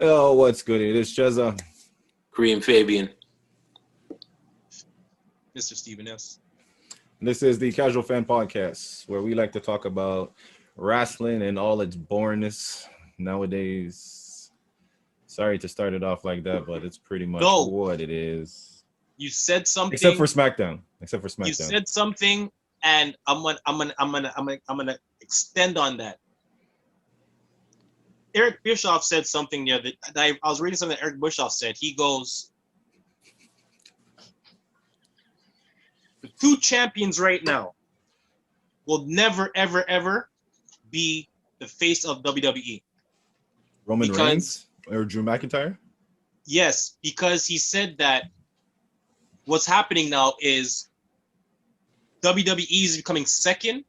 Oh, what's good? It is Chezza. Korean Fabian. Mr. Steven S. This is the Casual Fan Podcast, where we like to talk about wrestling and all its boringness nowadays. Sorry to start it off like that, but it's pretty much what it is. You said something. Except for SmackDown. You said something, and I'm gonna extend on that. Eric Bischoff said something the other. I was reading something that Eric Bischoff said. He goes, "The two champions right now will never, ever, ever be the face of WWE." Roman Reigns or Drew McIntyre? Yes, because he said that what's happening now is WWE is becoming second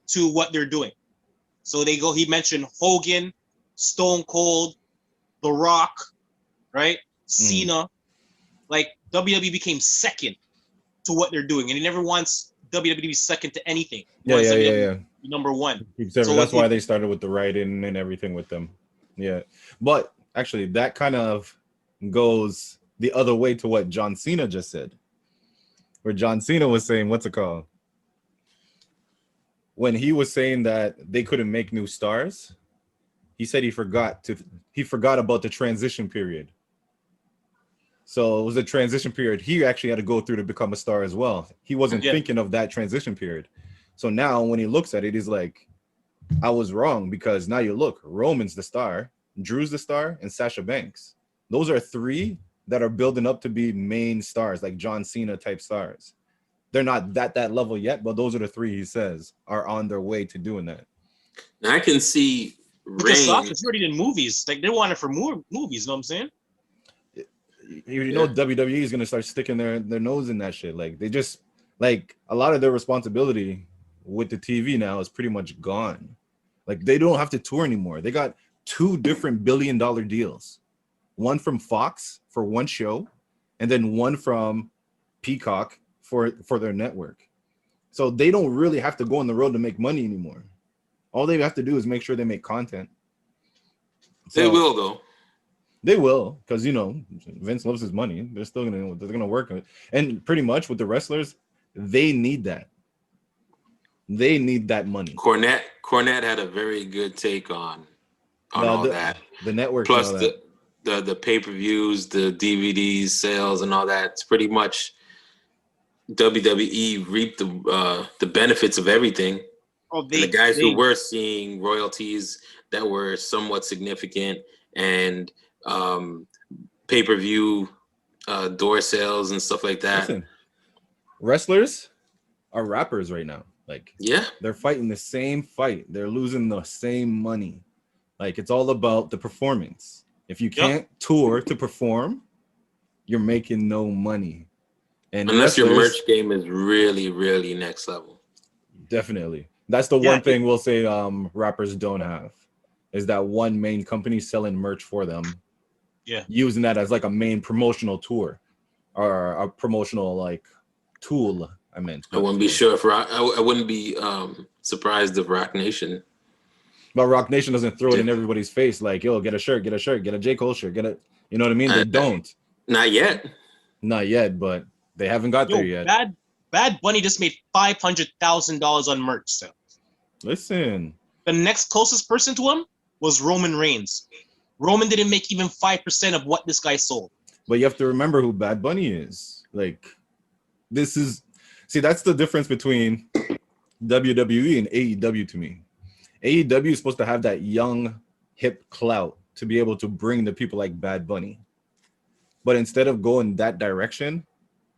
to what they're doing. So he mentioned Hogan, Stone Cold, The Rock, right? Cena. Like WWE became second to what they're doing. And he never wants WWE to be second to anything. Yeah. Number one. So that's why they started with the writing and everything with them. Yeah. But actually that kind of goes the other way to what John Cena just said. Where John Cena was saying, what's it called? When he was saying that they couldn't make new stars, he said he forgot about the transition period. So it was a transition period he actually had to go through to become a star as well. He wasn't thinking of that transition period. So now when he looks at it, he's like, I was wrong, because now you look, Roman's the star, Drew's the star, and Sasha Banks. Those are three that are building up to be main stars, like John Cena type stars. They're not that level yet, but those are the three he says are on their way to doing that. Now I can see Because Sasha's already in movies. Like they want it for more movies, you know what I'm saying? You know WWE is gonna start sticking their nose in that shit. Like they just like a lot of their responsibility with the TV now is pretty much gone. Like they don't have to tour anymore. They got 2 different billion-dollar deals. One from Fox for one show, and then one from Peacock for their network. So they don't really have to go on the road to make money anymore. All they have to do is make sure they make content. So, they will though. They will, because you know Vince loves his money. They're gonna work on it. And pretty much with the wrestlers, they need that. They need that money. Cornette had a very good take on all that. The network plus the pay-per-views, the DVDs sales and all that. It's pretty much WWE reaped the benefits of everything. The guys who were seeing royalties that were somewhat significant and pay-per-view door sales and stuff like that. Listen, wrestlers are rappers right now. Like, they're fighting the same fight. They're losing the same money. Like, it's all about the performance. If you can't tour to perform, you're making no money. And unless your merch game is really, really next level. Definitely. That's the one thing we'll say rappers don't have, is that one main company selling merch for them. Yeah. Using that as like a main promotional tour or a promotional like tool. I wouldn't be sure if I wouldn't be surprised if Rock Nation. But Rock Nation doesn't throw it in everybody's face like, yo, get a shirt, get a J. Cole shirt, you know what I mean? They don't. Not yet. Not yet, but they haven't got there yet. Bad Bunny just made $500,000 on merch sales. Listen. The next closest person to him was Roman Reigns. Roman didn't make even 5% of what this guy sold. But you have to remember who Bad Bunny is. Like, that's the difference between WWE and AEW to me. AEW is supposed to have that young, hip clout to be able to bring the people like Bad Bunny. But instead of going that direction,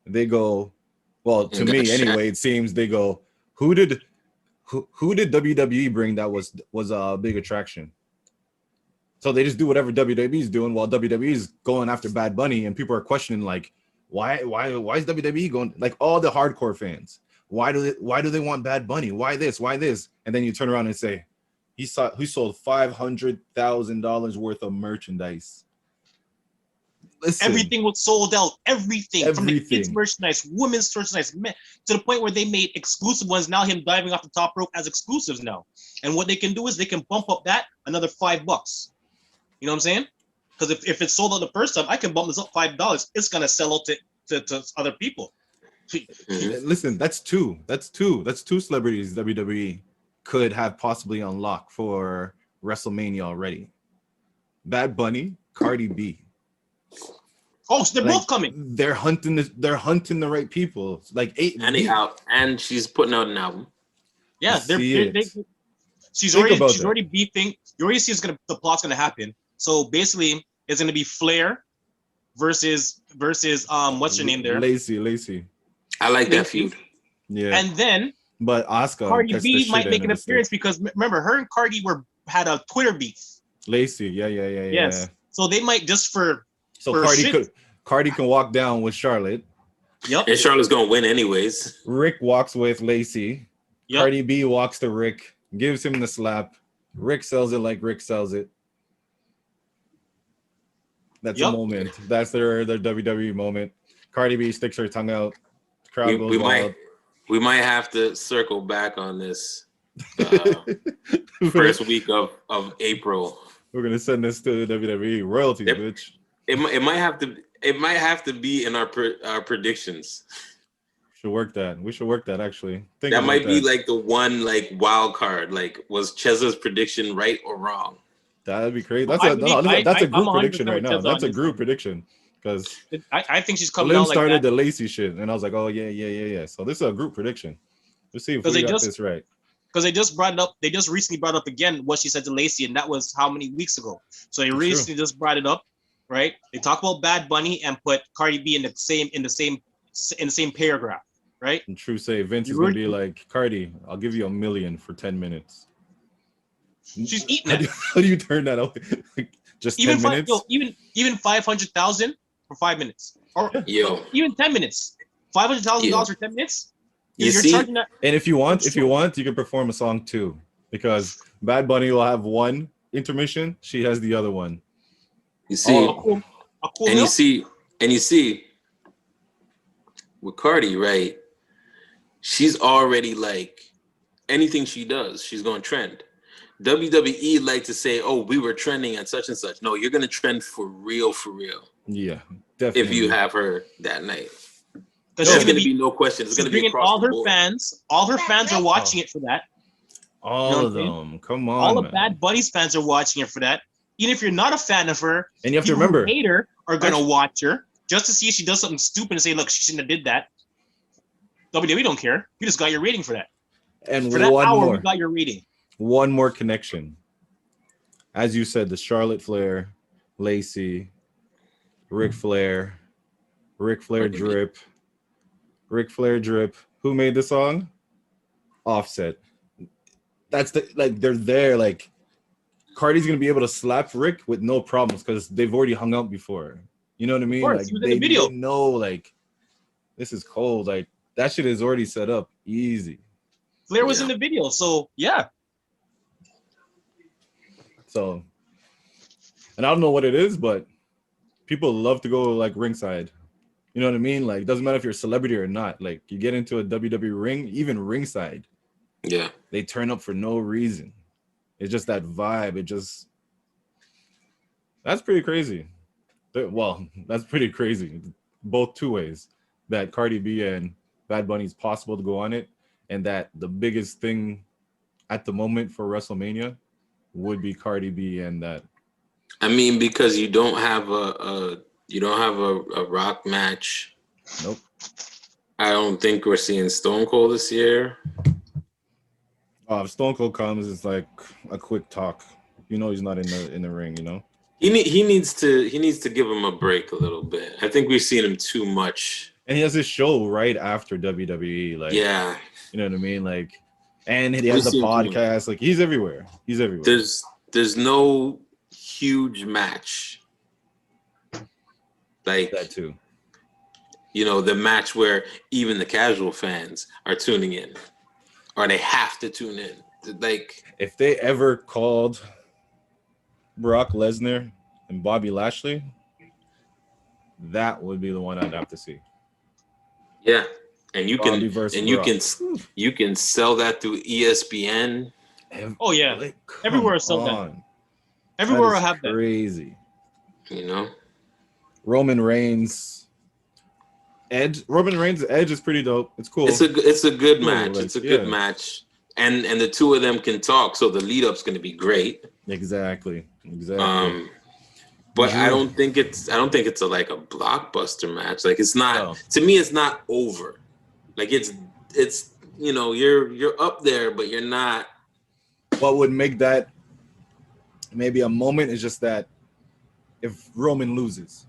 they go, well, to me anyway, it seems they go, who did WWE bring that was a big attraction? So they just do whatever WWE is doing while WWE is going after Bad Bunny, and people are questioning like, why is WWE going, like all the hardcore fans? Why do they want Bad Bunny? Why this? And then you turn around and say, he sold $500,000 worth of merchandise. Listen, everything was sold out. Everything. From the kids' merchandise, women's merchandise, to the point where they made exclusive ones. Now him diving off the top rope as exclusives now. And what they can do is they can bump up that another $5. You know what I'm saying? Because if it's sold out the first time, I can bump this up $5. It's gonna sell out to other people. Listen, that's two celebrities WWE could have possibly unlocked for WrestleMania already. Bad Bunny, Cardi B. Oh, so they're both coming. They're hunting the right people. Like and she's putting out an album. Yeah, she's already beefing. You already see the plot's gonna happen. So basically, it's gonna be Flair versus what's her name there? Lacey. I like that feud. Yeah. And then, but Asuka, Cardi B might make an appearance because remember, her and Cardi had a Twitter beef. Lacey, yeah. Yes. So they might just for Cardi can walk down with Charlotte. Yep. And Charlotte's gonna win anyways. Rick walks with Lacey. Yep. Cardi B walks to Rick, gives him the slap. Rick sells it like Rick sells it. That's a moment. That's their WWE moment. Cardi B sticks her tongue out. Crowd goes wild. We might have to circle back on this first week of April. We're gonna send this to the WWE royalties, bitch. It might have to be in our predictions. We should work that actually. That might be like the one like wild card. Like, was Chezza's prediction right or wrong? That'd be crazy. That's a group prediction right now. That's a group prediction because I think she's coming Lim out like started that. the Lacey shit, and I was like, oh yeah. So this is a group prediction. Let's see if we got this right. Because they just brought it up. They just recently brought up again what she said to Lacey, and that was how many weeks ago. So they recently just brought it up, right? They talk about Bad Bunny and put Cardi B in the same paragraph, right? And True say Vince is gonna be like, Cardi, I'll give you $1 million for 10 minutes. She's eating it. How do you turn that out? Just even 10 minutes? Even 500,000 for 5 minutes, or even 10 minutes. $500,000 for 10 minutes. You're charging that. And if you want, you can perform a song too, because Bad Bunny will have one intermission. She has the other one. You see, you see, with Cardi, right? She's already like anything she does, she's going to trend. WWE like to say, "Oh, we were trending at such and such." No, you're going to trend for real. Yeah, definitely. If you have her that night. There's going to be no question. It's going to be across all the her board. fans. All her fans are watching it for that. All of them. Come on. All of Bad Bunny's fans are watching it for that. Even if you're not a fan of her, and you have to remember, hate her are going to watch her just to see if she does something stupid and say, "Look, she shouldn't have did that." WWE don't care. You just got your rating for that. And for that hour, you got your rating. One more connection. As you said, the Charlotte Flair, Lacey, Ric Flair drip. Ric Flair drip. Who made the song? Offset. That's they're there. Like, Cardi's gonna be able to slap Rick with no problems because they've already hung out before. You know what I mean? Of course, like he was in the video. They know like this is cold. Like that shit is already set up easy. Flair was in the video, so yeah. So, and I don't know what it is, but people love to go like ringside. You know what I mean? Like, it doesn't matter if you're a celebrity or not. Like, you get into a WWE ring, even ringside. Yeah. They turn up for no reason. It's just that vibe. That's pretty crazy. Well, that's pretty crazy. Both two ways. That Cardi B and Bad Bunny is possible to go on it. And that the biggest thing at the moment for WrestleMania would be Cardi B and that. I mean, because you don't have a Rock match. Nope. I don't think we're seeing Stone Cold this year. If Stone Cold comes, it's like a quick talk. You know, he's not in the ring. You know. He needs to give him a break a little bit. I think we've seen him too much. And he has his show right after WWE. Like, yeah, you know what I mean. Like, and he has a podcast. Like, he's everywhere. He's everywhere. There's no huge match like that too. You know, the match where even the casual fans are tuning in, or they have to tune in. Like, if they ever called Brock Lesnar and Bobby Lashley, that would be the one I'd have to see. Yeah, and you can sell that through ESPN. Oh yeah, everywhere sell that. Everywhere will have that. Crazy. You know, Roman Reigns, Edge. Roman Reigns, Edge is pretty dope. It's cool. it's a good match. Like, it's a good match, and the two of them can talk, so the lead up's going to be great. Exactly. But I don't think it's a like a blockbuster match. Like it's not to me. It's not over. Like it's you know you're up there, but you're not. What would make that maybe a moment is just that if Roman loses.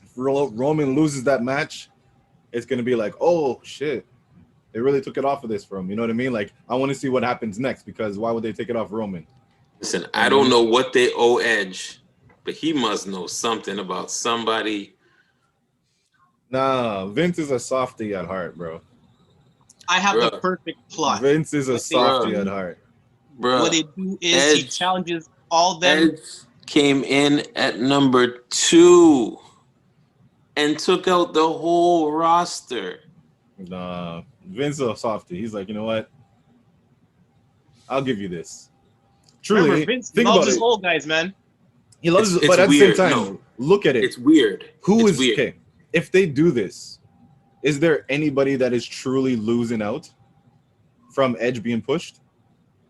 If Roman loses that match, it's going to be like, oh, shit. They really took it off of this from, you know what I mean? Like, I want to see what happens next because why would they take it off Roman? Listen, I don't know what they owe Edge, but he must know something about somebody. Nah, Vince is a softie at heart, bro. I have the perfect plot. Vince is a softie at heart. Bro, what they do is he challenges all them. Edge came in at number 2 and took out the whole roster. Nah, Vince is a softie. He's like, you know what? I'll give you this. Truly, remember, Vince loves his old guys, man. He loves it, but at the same time, look at it. It's weird. Okay? If they do this, is there anybody that is truly losing out from Edge being pushed?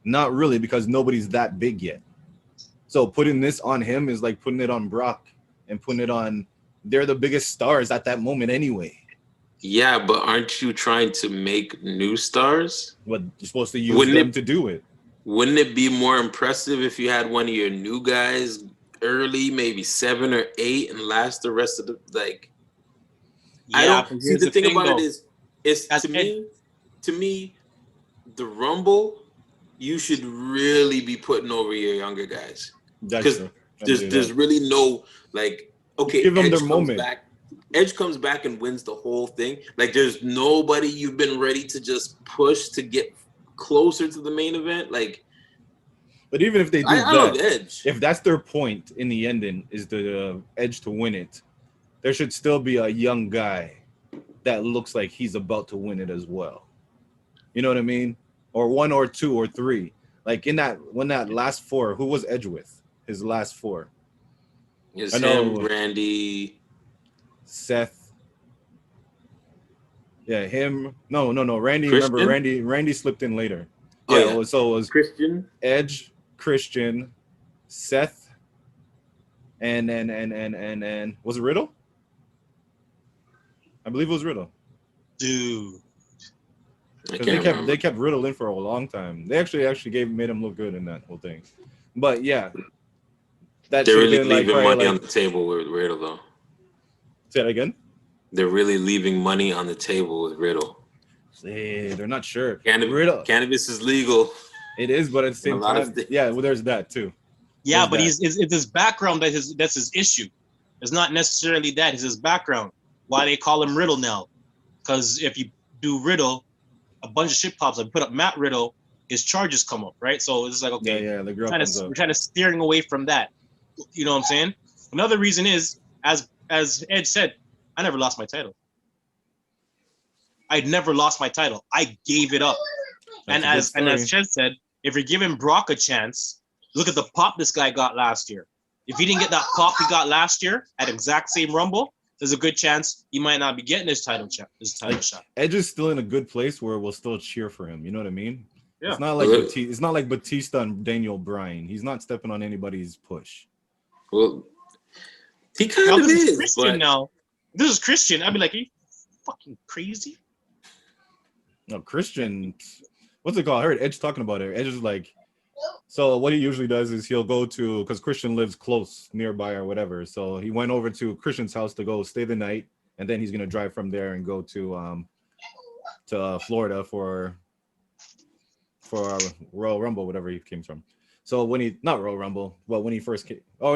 Not really, because nobody's that big yet. So putting this on him is like putting it on Brock and putting it on. They're the biggest stars at that moment anyway. Yeah, but aren't you trying to make new stars? What you're supposed to use them to do it? Wouldn't it be more impressive if you had one of your new guys early, maybe 7 or 8, and last the rest of the like? Yeah, I don't see the thing about it is to me, the Rumble, you should really be putting over your younger guys because there's really no like okay. Give them their moment. Edge comes back and wins the whole thing. Like there's nobody you've been ready to just push to get closer to the main event. Like, but even if they do I love Edge. If that's their point in the ending is the Edge to win it, there should still be a young guy that looks like he's about to win it as well. You know what I mean? Or 1 or 2 or 3. Like in that last 4, who was Edge with? His last 4. It's him, Randy, Seth. Yeah, him. No. Randy. Christian? Remember, Randy slipped in later. Oh, yeah. So it was Christian, Edge, Christian, Seth, and was it Riddle? I believe it was Riddle. Dude. Because they kept Riddle in for a long time. They actually made him look good in that whole thing. But yeah, they're really leaving money on the table with Riddle, though. Say that again. They're really leaving money on the table with Riddle. Hey, they're not sure. Cannabis is legal. It is, but at the same time, yeah. Well, there's that too. Yeah, but it's his background that's his issue. It's not necessarily that. It's his background. Why they call him Riddle now? Because if you do Riddle, a bunch of shit pops up. Put up Matt Riddle, his charges come up, right? So it's like, okay, we're trying to steering away from that. You know what I'm saying? Another reason is, as Edge said, I never lost my title. I'd never lost my title. I gave it up. And as Chez said, if you're giving Brock a chance, look at the pop this guy got last year. If he didn't get that pop he got last year at exact same Rumble, there's a good chance he might not be getting his title shot. Edge is still in a good place where we'll still cheer for him. You know what I mean? Yeah. It's not like Batista and Daniel Bryan. He's not stepping on anybody's push. Well, he kind of is. Christian now. This is Christian. I'd be like, are you fucking crazy? No, Christian. What's it called? I heard Edge talking about it. Edge is like, so what he usually does is he'll go to, because Christian lives close nearby or whatever. So he went over to Christian's house to go stay the night, and then he's gonna drive from there and go to Florida for Royal Rumble, whatever he came from. So when he first came, for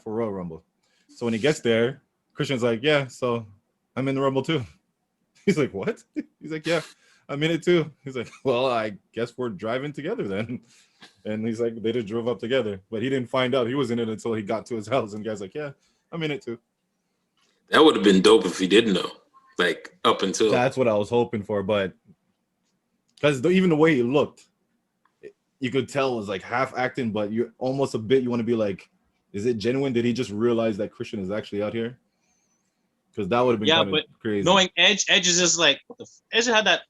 Royal Rumble. So when he gets there, Christian's like, yeah, so I'm in the Rumble too. He's like, what? He's like, yeah, I'm in it too. He's like, well, I guess we're driving together then. And he's like, they just drove up together. But he didn't find out he was in it until he got to his house. And the guy's like, yeah, I'm in it too. That would have been dope if he didn't know. Like, up until. That's what I was hoping for. But because even the way he looked, you could tell was like half acting, but you're almost a bit. You want to be like, is it genuine? Did he just realize that Christian is actually out here? Because that would have been kind of crazy. Knowing Edge is just like Edge had that.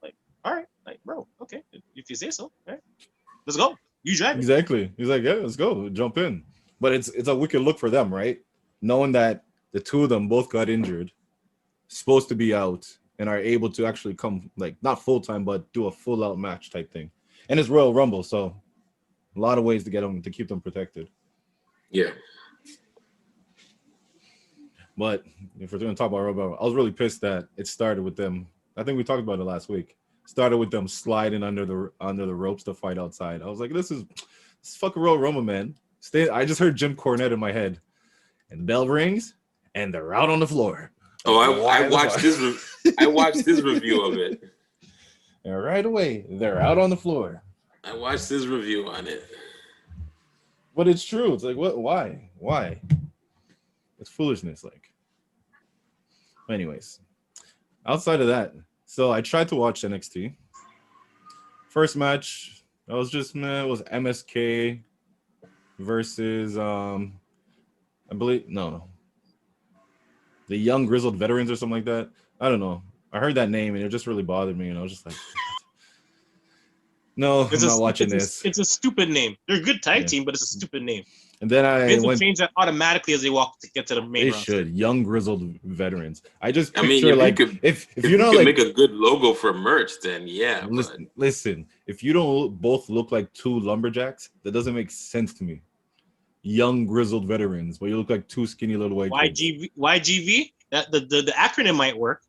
Like, all right, like bro, okay, if you say so, all right, let's go. You drive it. Exactly. He's like, yeah, let's go, jump in. But it's a wicked look for them, right? Knowing that the two of them both got injured, supposed to be out, and are able to actually come, like, not full-time, but do a full-out match type thing. And it's Royal Rumble, so a lot of ways to get them, to keep them protected. Yeah. But if we're going to talk about Royal Rumble, I was really pissed that it started with them. I think we talked about it last week. Started with them sliding under the ropes to fight outside. I was like, this is fucking Royal Rumble, man. I just heard Jim Cornette in my head. And the bell rings, and they're out on the floor. Oh, I watched this review of it. And right away, they're out on the floor. I watched this review on it. But it's true. It's like, what? Why? It's foolishness. Like, anyways, outside of that, so I tried to watch NXT. First match, I was just it was MSK versus I believe the Young Grizzled Veterans or something like that. I don't know. I heard that name and it just really bothered me, and I was just like, no, I'm not watching this. It's a stupid name. They're a good tag team, but it's a stupid name. And then I went change that automatically as they walk to get to the main roster. They should. Young Grizzled Veterans. I just picture, if you don't make a good logo for merch, then yeah. Listen, if you don't both look like two lumberjacks, that doesn't make sense to me. Young Grizzled Veterans, but you look like two skinny little white kids. YGV? That the acronym might work.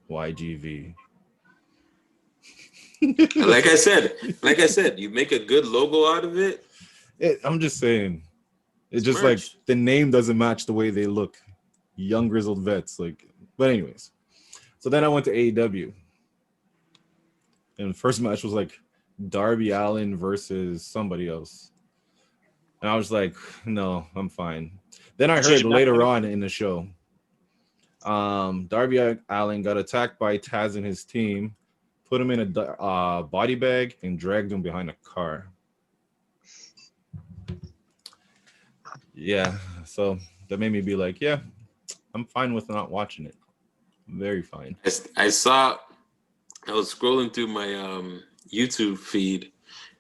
YGV. Like I said, you make a good logo out of it. I'm just saying. It's just merch. Like the name doesn't match the way they look. Young Grizzled Vets. Like, but anyways. So then I went to AEW. And the first match was like Darby Allin versus somebody else. And I was like, no, I'm fine. Then I heard later on in the show, Darby Allin got attacked by Taz and his team, put him in a body bag, and dragged him behind a car. Yeah, so that made me be like, yeah, I'm fine with not watching it. I'm very fine. I was scrolling through my YouTube feed,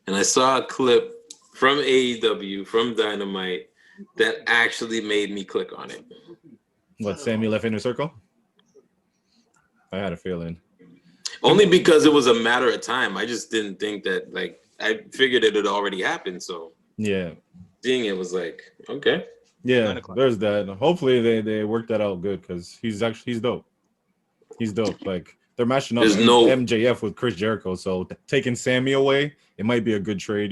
and I saw a clip from AEW, from Dynamite, that actually made me click on it. What, Sammy left Inner Circle? I had a feeling. Only because it was a matter of time. I just didn't think that, like, I figured it had already happened, so. Yeah. Seeing it was like, okay. Yeah, there's that. Hopefully they worked that out good, because he's dope. He's dope. Like, they're matching up MJF with Chris Jericho, so taking Sammy away, it might be a good trade,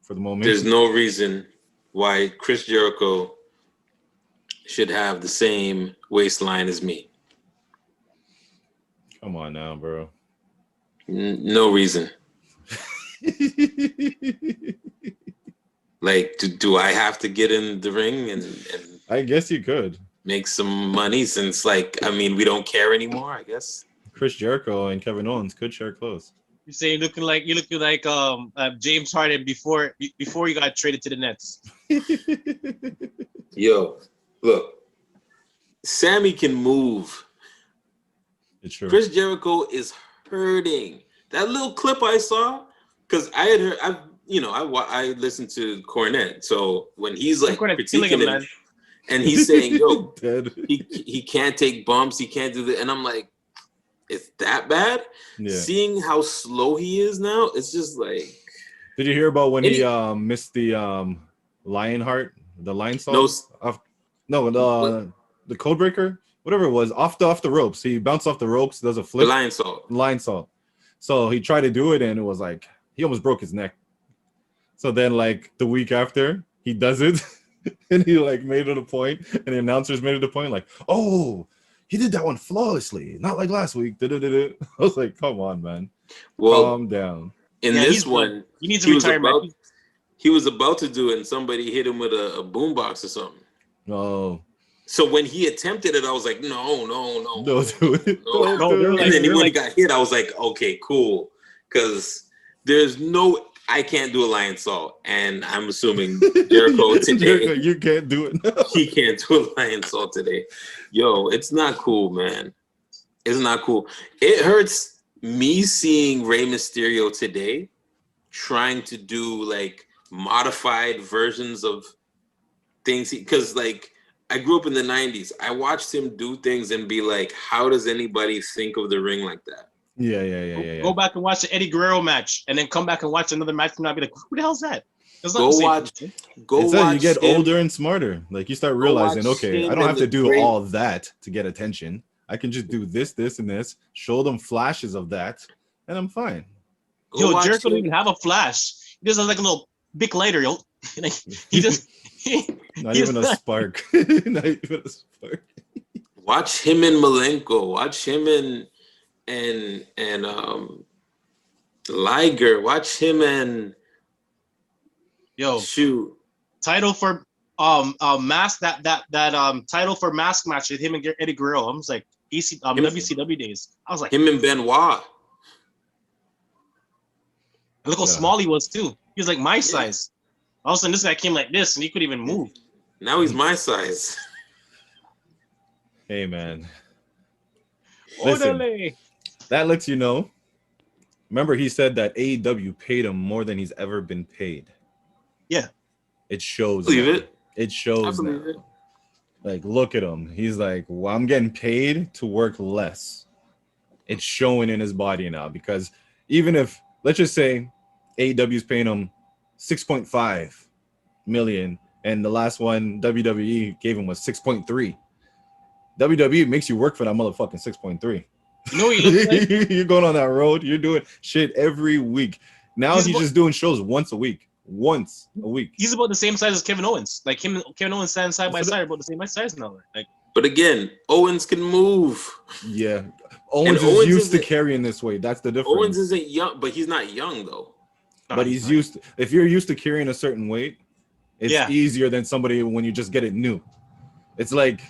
for the moment. There's no reason why Chris Jericho should have the same waistline as me. Come on now, bro. No reason. Like, do I have to get in the ring and I guess you could make some money, since, like, I mean, we don't care anymore, I guess. Chris Jericho and Kevin Owens could share clothes. You say you're looking like James Harden before you got traded to the Nets. Yo, look, Sammy can move. It's true. Chris Jericho is hurting. That little clip I saw, because I had heard, I listened to Cornette, so when he's like critiquing him, and he's saying, "Yo, he can't take bumps, he can't do that," and I'm like, it's that bad? Yeah. Seeing how slow he is now, it's just like. Did you hear about when he missed the lion heart, the lion salt? The code breaker, whatever it was, off the ropes. He bounced off the ropes, does a flip. The lion salt. So he tried to do it, and it was like he almost broke his neck. So then, like the week after, he does it, and he like made it a point, and the announcers made it a point, like, oh. He did that one flawlessly, not like last week. I was like, come on, man. Well, calm down. In this one, he needs a retirement. He was about to do it, and somebody hit him with a boombox or something. Oh. So when he attempted it, I was like, no. Don't do it. No. And then when he got hit, I was like, okay, cool. Because there's no I can't do a lionsault, and I'm assuming Jericho today. Jericho, you can't do it. No. He can't do a lionsault today. Yo, it's not cool, man. It's not cool. It hurts me seeing Rey Mysterio today trying to do like modified versions of things because like I grew up in the 90s. I watched him do things and be like, how does anybody think of the ring like that? Yeah. Go back and watch the Eddie Guerrero match, and then come back and watch another match, and I'll be like, "Who the hell's that?" Go watch. You get older and smarter. Like you start realizing, okay, I don't have to do all that to get attention. I can just do this, this, and this. Show them flashes of that, and I'm fine. Yo, Jericho don't even have a flash. He just has like a little big lighter, yo. He just not even a spark. Not even a spark. Watch him and Malenko. Watch him and Liger. Watch him and shoot. Title for mask that title for mask match with him and Eddie Guerrero. I was like WCW days. I was like him and Benoit. And look how small he was too. He was like my size. All of a sudden this guy came like this and he couldn't even move. Now he's my size. Hey man. Listen, that lets you know. Remember, he said that AEW paid him more than he's ever been paid. Yeah. It shows. Believe it. It shows now. It. Like, look at him. He's like, well, I'm getting paid to work less. It's showing in his body now because even if, let's just say, AEW is paying him $6.5 million, and the last one WWE gave him was 6.3. WWE makes you work for that motherfucking 6.3. You know what he looks like? You're going on that road. You're doing shit every week. Now he's just doing shows once a week. He's about the same size as Kevin Owens. Like Kevin Owens standing side by side, about the same size now. Like, but again, Owens can move. Yeah, Owens is used to carrying this weight. That's the difference. Owens isn't young, but he's not young though. But he's used to, if you're used to carrying a certain weight, it's easier than somebody when you just get it new. It's like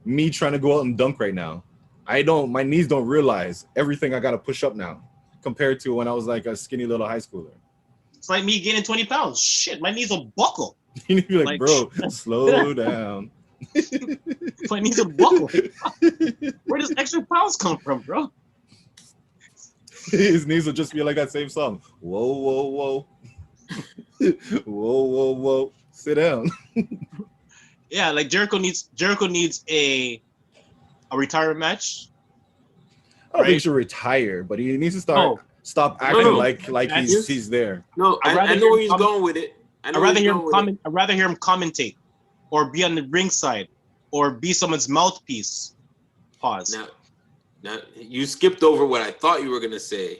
me trying to go out and dunk right now. My knees don't realize everything I got to push up now compared to when I was like a skinny little high schooler. It's like me gaining 20 pounds. Shit, my knees will buckle. You need to be like, bro, slow down. My knees will buckle. Where does extra pounds come from, bro? His knees will just be like that same song. Whoa, whoa, whoa. Whoa, whoa, whoa. Sit down. Yeah, like Jericho needs a retirement match. I don't think he should retire, but he needs to stop acting like he's there. No, I know where he's going with it. I'd rather hear him commentate, or be on the ringside, or be someone's mouthpiece. Pause. Now you skipped over what I thought you were gonna say,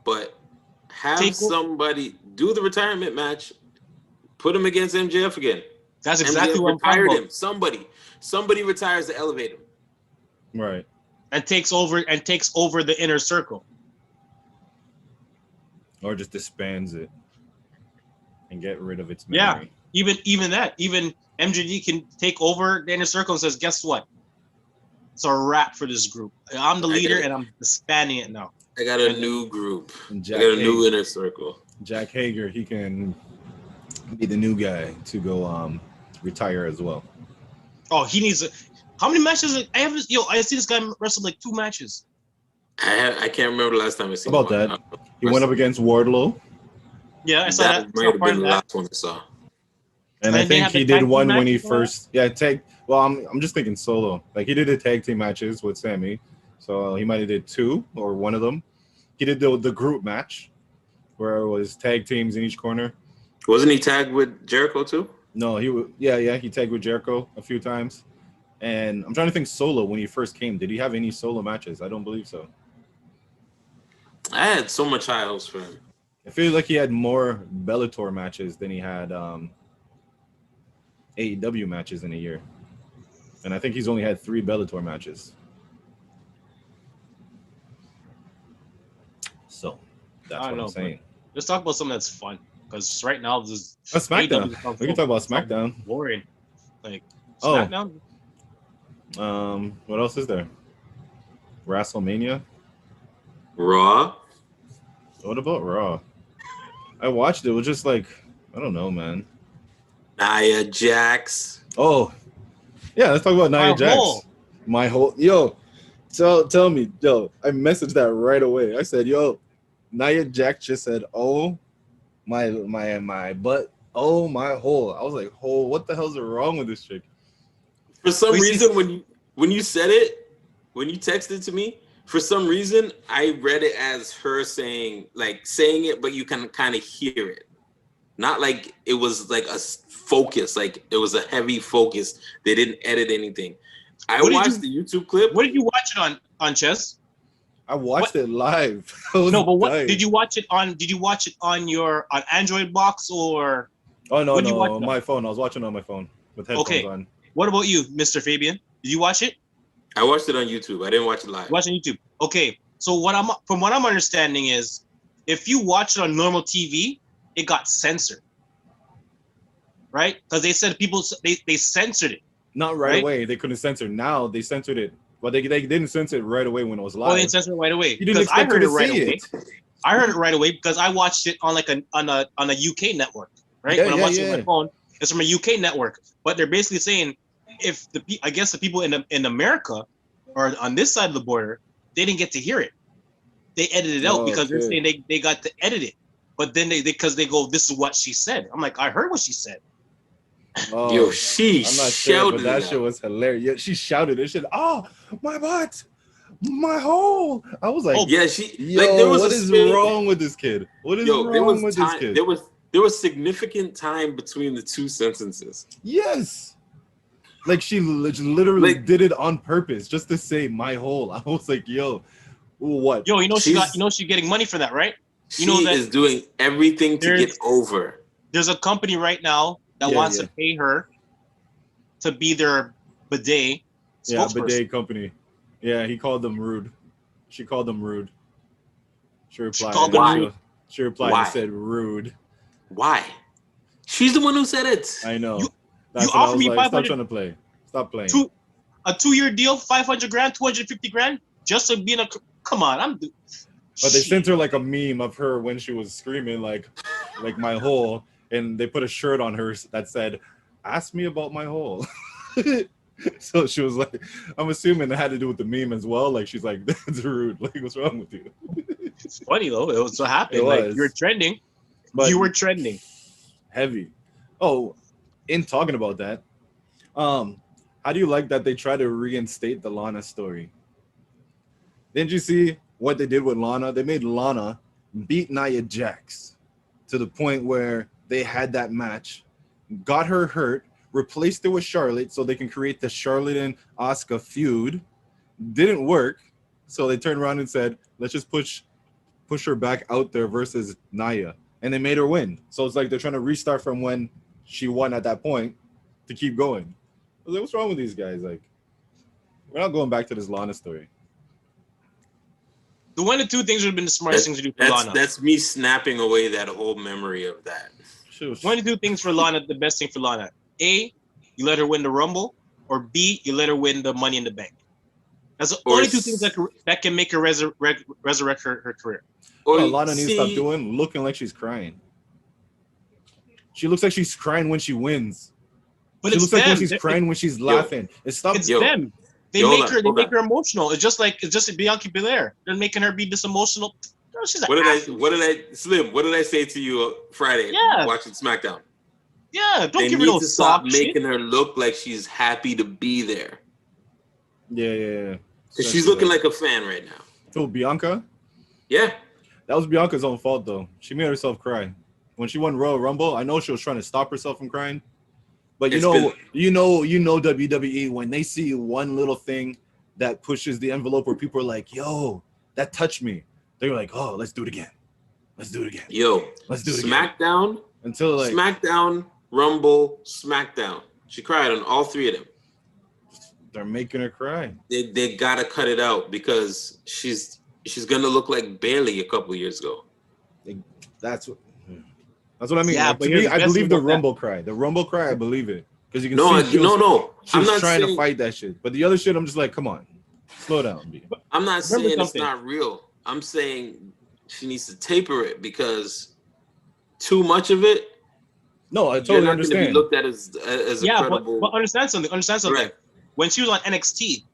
but have somebody do the retirement match, put him against MJF again. That's exactly what I'm talking about. Somebody retires to elevate him. Right. And takes over the inner circle. Or just disbands it and get rid of its memory. Yeah. Even MJD can take over the inner circle and says, guess what? It's a wrap for this group. I'm the leader and I'm disbanding it now. I got a new group. I got a new inner circle. Jack Hager, he can be the new guy to go retire as well. Oh, he needs how many matches? I see this guy wrestle like 2 matches. I can't remember the last time I seen about that. He went up against Wardlow. Yeah, I saw that. Might have been the last one I saw. And I think he did one when he first tag. Well, I'm just thinking solo. Like he did the tag team matches with Sammy, so he might have did 2 or one of them. He did the group match where it was tag teams in each corner. Wasn't he tagged with Jericho too? No, he tagged with Jericho a few times. And I'm trying to think solo when he first came. Did he have any solo matches? I don't believe so. I had so much high hopes for him. I feel like he had more Bellator matches than he had AEW matches in a year. And I think he's only had 3 Bellator matches. So that's what I'm saying. Let's talk about something that's fun. Because right now, this SmackDown. We can talk about SmackDown. Boring. Like SmackDown. What else is there? Wrestlemania. Raw. What about Raw? I watched it. It was just like, I don't know, man. Nia Jax. Oh, yeah. Let's talk about My Nia Jax. whole. My whole yo. Tell me, yo. I messaged that right away. I said, yo, Nia Jax just said, oh my butt. Oh my hole. I was like, hole. What the hell's wrong with this chick? For some reason, when you said it, when you texted to me, for some reason I read it as her saying it, but you can kind of hear it. Not like it was like a focus, like it was a heavy focus. They didn't edit anything. I watched the YouTube clip. What did you watch it on Chess? I watched it live. No, but what did you watch it on? Did you watch it on your Android box or? Oh no, my phone. I was watching on my phone with headphones on. What about you, Mr. Fabian? Did you watch it? I watched it on YouTube. I didn't watch it live. Watching YouTube. Okay, so from what I'm understanding is, if you watch it on normal TV, it got censored, right? Because they said they censored it. Not right away. They couldn't censor. Now they censored it, but they didn't censor it right away when it was live. Oh, they censored it right away. You didn't expect I heard to it right see away. I heard it right away because I watched it on a UK network, right? When I'm watching it on my phone, it's from a UK network. But they're basically saying if the people in America or on this side of the border, they didn't get to hear it. They edited it out because they're saying they got to edit it. But then they go, this is what she said. I'm like, I heard what she said. Oh, yo, she I'm not shouted sure, but that shit was hilarious. Yeah, she shouted it. Shit, oh, my butt, my hole. I was like, yeah, what is wrong with this kid? What is wrong with this kid? There was significant time between the two sentences. Yes. Like she literally did it on purpose just to say my hole. I was like, yo, what? Yo, she's getting money for that, right? She is doing everything to get over. There's a company right now that wants to pay her to be their bidet spokesperson. Yeah, bidet company. Yeah, he called them rude. She called them rude. She replied. She replied and said rude. Why? She's the one who said it. I know. You offer me 500. Stop trying to play. Stop playing. A 2-year deal, 500 grand, 250 grand, just to be in a. Come on, But they sent her like a meme of her when she was screaming like my hole, and they put a shirt on her that said, "Ask me about my hole." So she was like, I'm assuming it had to do with the meme as well. Like she's like, "That's rude. Like, what's wrong with you?" It's funny though. It was what happened. Like you're trending. But you were trending. Heavy. Oh, in talking about that, how do you like that they try to reinstate the Lana story? Didn't you see what they did with Lana? They made Lana beat Nia Jax to the point where they had that match, got her hurt, replaced it with Charlotte so they can create the Charlotte and Asuka feud. Didn't work, so they turned around and said, let's just push her back out there versus Nia. And they made her win. So it's like they're trying to restart from when she won at that point to keep going. I was like, what's wrong with these guys? Like, we're not going back to this Lana story. The one of two things would have been the smartest things to do for Lana. That's me snapping away that whole memory of that. One of two things for Lana, the best thing for Lana. A, you let her win the Rumble, or B, you let her win the Money in the Bank. That's the only two things that can make her resurrect her career. Or Lana needs to stop looking like she's crying. She looks like she's crying when she wins. But she it's looks them. like when she's crying when she's laughing. It's them. They make her emotional. It's just Bianca Belair. They're making her be this emotional. She's what did I say to you Friday watching SmackDown? Yeah, don't give her no stop making her look like she's happy to be there. Yeah. She's looking like a fan right now. So Bianca? Yeah. That was Bianca's own fault though. She made herself cry. When she won Royal Rumble, I know she was trying to stop herself from crying. But you know WWE, when they see one little thing that pushes the envelope where people are like, yo, that touched me. They're like, oh, let's do it again. Let's do it again. Yo, let's do it SmackDown, again. Until like SmackDown, Rumble, SmackDown. She cried on all three of them. They're making her cry. They gotta cut it out because she's gonna look like Bayley a couple years ago. That's what I mean. Yeah, like, to me, I believe the Rumble cry. The Rumble cry, I believe it. Because you can see she was trying to fight that shit. But the other shit, I'm just like, come on. Slow down, B. I'm not saying it's not real. I'm saying she needs to taper it because too much of it, No, I you're totally not going to understand. be looked at as a credible. But understand something. Correct. When she was on NXT,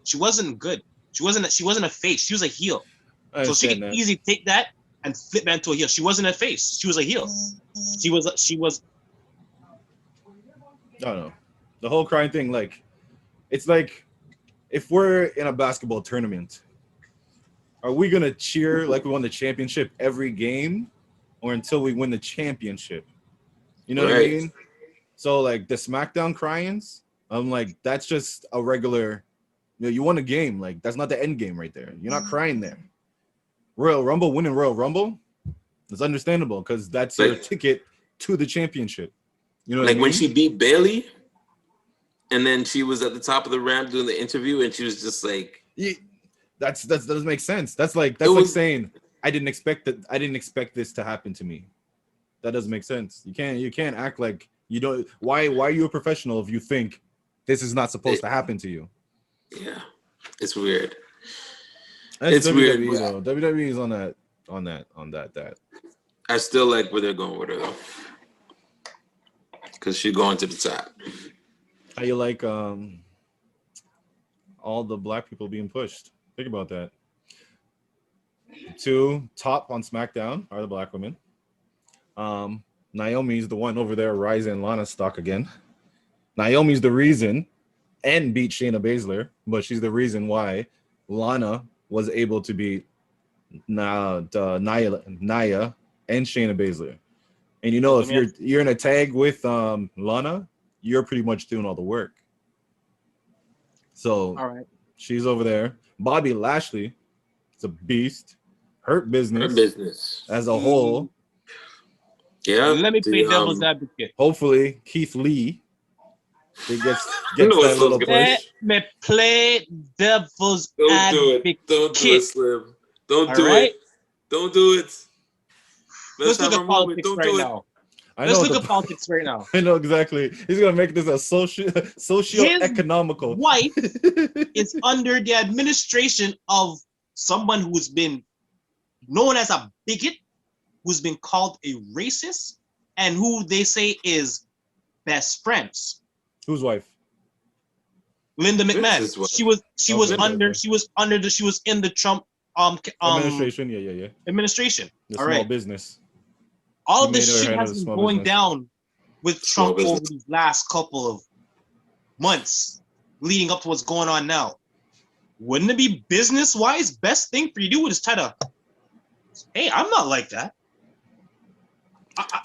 she wasn't good. She wasn't a face. She was a heel. I So she understand could that. easily take that and flip that into a heel. She wasn't a face. She was a heel. She was. I don't know. The whole crying thing, like, it's like if we're in a basketball tournament, are we gonna cheer like we won the championship every game, or until we win the championship? You know what I Right. mean? So like the SmackDown cryings, I'm like, that's just a regular. You know, you won a game. Like that's not the end game right there. You're not crying there. Royal Rumble, winning Royal Rumble, it's understandable because that's your Like- ticket to the championship. You know what Like I mean? when she beat Bailey, and then she was at the top of the ramp doing the interview, and she was just like, Yeah, that doesn't make sense. That's like saying I didn't expect this to happen to me. That doesn't make sense. You can't act like you don't. Why are you a professional if you think this is not supposed to happen to you? yeah, it's weird. That's It's WWE weird, though. WWE is on that. I still like where they're going with her though, because she's going to the top. How you like all the black people being pushed? Think about that. Two top on SmackDown are the black women. Naomi's the one over there rising Lana's stock again. Naomi's the reason and beat Shayna Baszler, but she's the reason why Lana was able to beat Nia and Shayna Baszler. And you know, if you're in a tag with Lana, you're pretty much doing all the work. So All right. she's over there. Bobby Lashley, it's a beast. Hurt business. Her business As a whole. Yeah. Let me play devil's advocate. Hopefully, Keith Lee gets know that what's little good. push. Let me play devil's Don't advocate. do it. Don't do it, Slim. Don't do right? it. Don't do it. Let's have look a at moment. politics Don't right do it. now. I Let's know look at politics right now. I know exactly. He's gonna make this a socio-economical. His wife is under the administration of someone who's been known as a bigot, who's been called a racist, and who they say is best friends. Whose wife? Linda McMahon. Vince's wife. She was Okay. she was in the Trump Administration. Yeah. administration. The All small right. business. All She of this made her shit head has of been small going business. down with Small Trump over business. these last couple of months leading up to what's going on now. Wouldn't it be business-wise best thing for you to do is try to, hey, I'm not like that.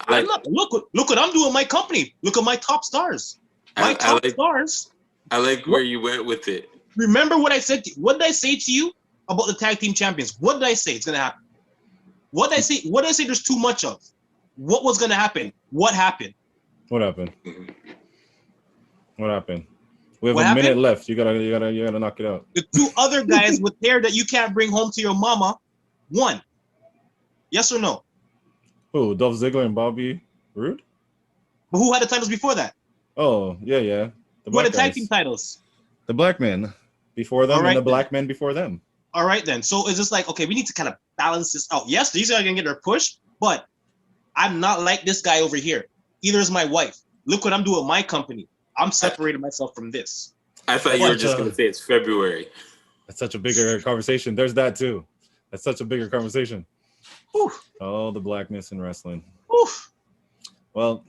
I'm not. Look what I'm doing in my company. Look at my top stars. My top stars. I like where you went with it. Remember what I said? What did I say to you about the tag team champions? What did I say? It's gonna happen. What did I say? What did I say? There's too much of. What was gonna happen? What happened? What happened? What happened? We have What a minute happened? left. You gotta knock it out. The two other guys with hair that you can't bring home to your mama won. Yes or no? Who? Dolph Ziggler and Bobby Roode? But who had the titles before that? Oh, yeah. The Who had black the tag guys. team titles? The black men before them, All right, and the black men before them. All right then. So it's just like, okay, we need to kind of balance this out. Yes, these are gonna get their push, but I'm not like this guy over here. Either is my wife. Look what I'm doing with my company. I'm separating myself from this. I thought you were just going to say it's February. That's such a bigger conversation. There's that too. That's such a bigger conversation. Whew. Oh, the blackness in wrestling. Whew. Well,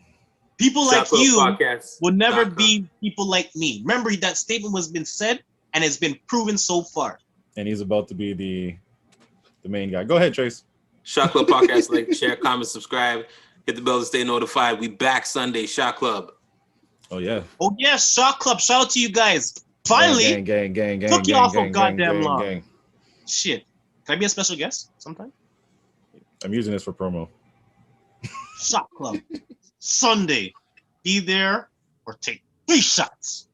people like Shot Club you Podcast. will never .com. be people like me. Remember that statement was been said and it's been proven so far. and he's about to be the main guy. Go ahead, Trace. Shot Club Podcast. Like, share, comment, subscribe. Hit the bell to stay notified. We back Sunday. Shot Club. Oh yeah. Oh yes, Shot Club. Shout out to you guys. Finally, gang. took you off of goddamn long. gang. Shit. Can I be a special guest sometime? I'm using this for promo. Shot Club. Sunday. Be there or take 3 shots.